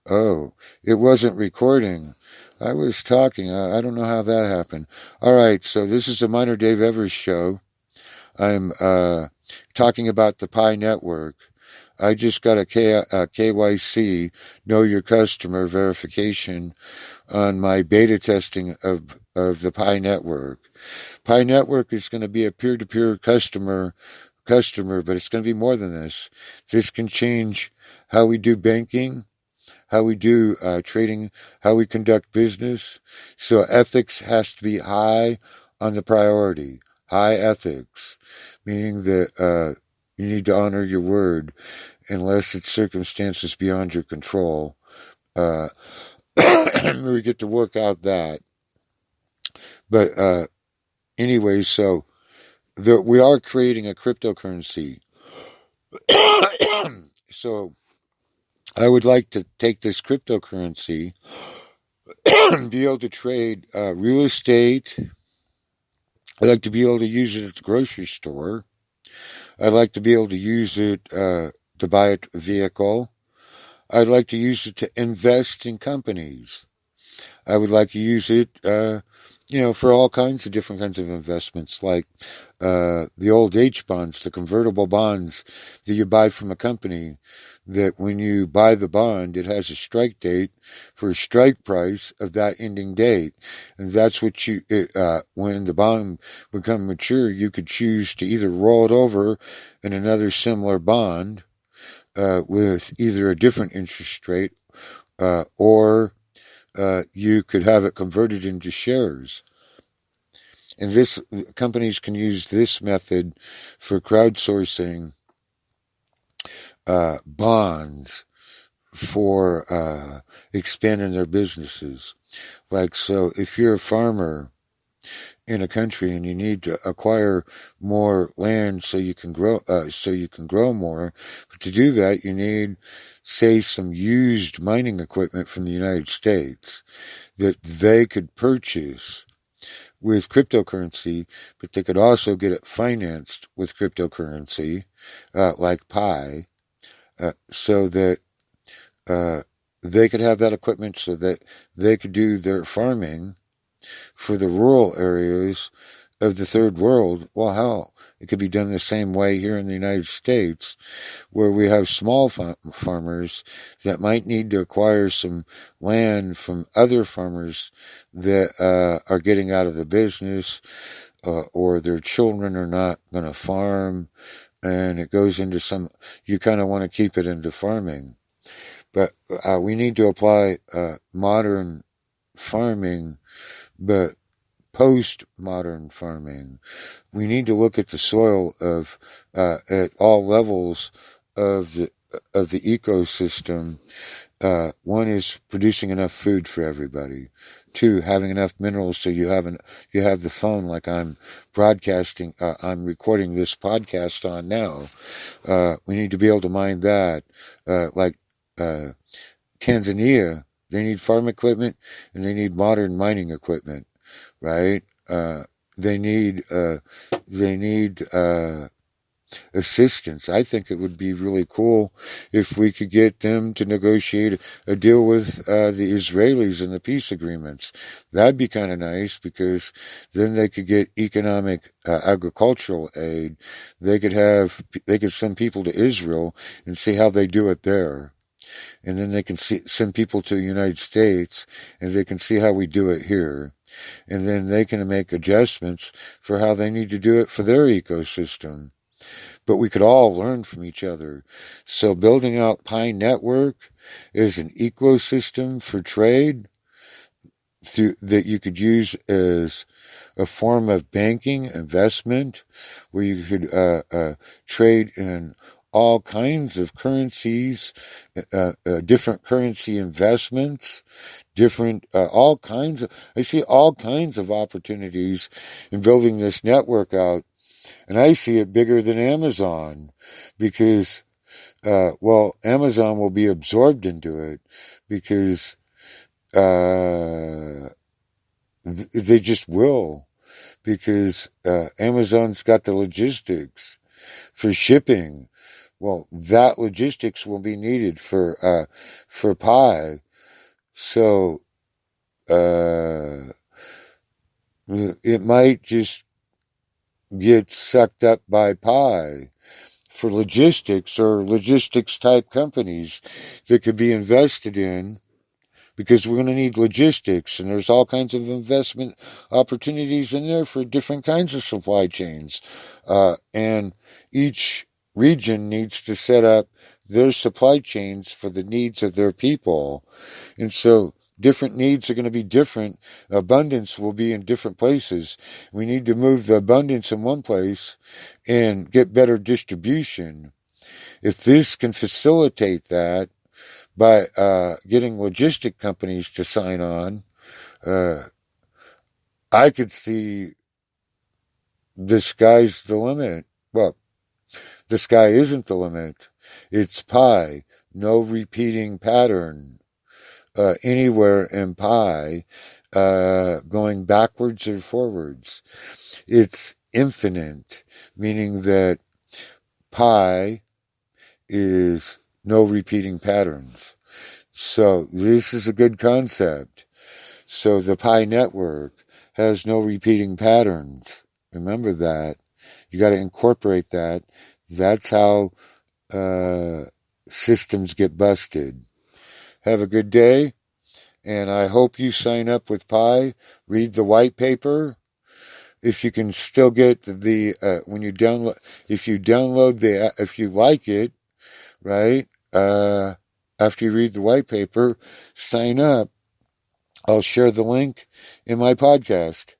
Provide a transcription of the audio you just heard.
Oh, it wasn't recording. I was talking. I don't know how that happened. All right, so this is the Minor Dave Evers show. I'm talking about the Pi Network. I just got a KYC, Know Your Customer verification on my beta testing of the Pi Network. Pi Network is going to be a peer-to-peer customer, but it's going to be more than this. This can change how we do banking, how we do trading, how we conduct business. So ethics has to be high on the priority. High ethics, meaning that you need to honor your word unless it's circumstances beyond your control. Uh, we get to work out that. But anyway, so we are creating a cryptocurrency. So I would like to take this cryptocurrency and be able to trade real estate. I'd like to be able to use it at the grocery store. I'd like to be able to use it to buy a vehicle. I'd like to use it to invest in companies. I would like to use it, for all kinds of different kinds of investments, like the old H bonds, the convertible bonds that you buy from a company. That when you buy the bond, it has a strike date for a strike price of that ending date, and that's what when the bond becomes mature, you could choose to either roll it over in another similar bond with either a different interest rate or you could have it converted into shares. And this companies can use this method for crowdsourcing bonds for expanding their businesses. Like, so if you're a farmer in a country and you need to acquire more land so you can grow more, but to do that you need, say, some used mining equipment from the United States that they could purchase with cryptocurrency, but they could also get it financed with cryptocurrency, like Pi, so that they could have that equipment so that they could do their farming for the rural areas of the third world. Well, hell, it could be done the same way here in the United States, where we have small farmers that might need to acquire some land from other farmers that are getting out of the business, or their children are not going to farm, and it goes into you kind of want to keep it into farming. But we need to apply modern farming, but post-modern farming. We need to look at the soil at all levels of the ecosystem. One is producing enough food for everybody. Two, having enough minerals so you have the phone, like I'm broadcasting. I'm recording this podcast on now. We need to be able to mine that. Like Tanzania, they need farm equipment and they need modern mining equipment, right? They need assistance. I think it would be really cool if we could get them to negotiate a deal with the Israelis in the peace agreements. That'd be kind of nice, because then they could get economic agricultural aid. They could send people to Israel and see how they do it there. And then they can send people to the United States and they can see how we do it here. And then they can make adjustments for how they need to do it for their ecosystem. But we could all learn from each other. So building out Pi Network is an ecosystem for trade that you could use as a form of banking investment, where you could trade in all kinds of currencies, different currency investments, all kinds of, I see all kinds of opportunities in building this network out. And I see it bigger than Amazon, because, Amazon will be absorbed into it, because, they just will, because, Amazon's got the logistics for shipping, Well, that logistics will be needed for pi. So, it might just get sucked up by pi for logistics or logistics type companies that could be invested in, because we're going to need logistics, and there's all kinds of investment opportunities in there for different kinds of supply chains. And each region needs to set up their supply chains for the needs of their people. And so different needs are going to be different. Abundance will be in different places. We need to move the abundance in one place and get better distribution. If this can facilitate that, by getting logistic companies to sign on, I could see the sky's the limit. Well, the sky isn't the limit. It's pi, no repeating pattern anywhere in pi, going backwards or forwards. It's infinite, meaning that pi is no repeating patterns. So this is a good concept. So the pi network has no repeating patterns. Remember that. You got to incorporate that. That's how systems get busted. Have a good day, and I hope you sign up with pi. Read the white paper. If you can still get when you download, if you like it, right? After you read the white paper, sign up. I'll share the link in my podcast.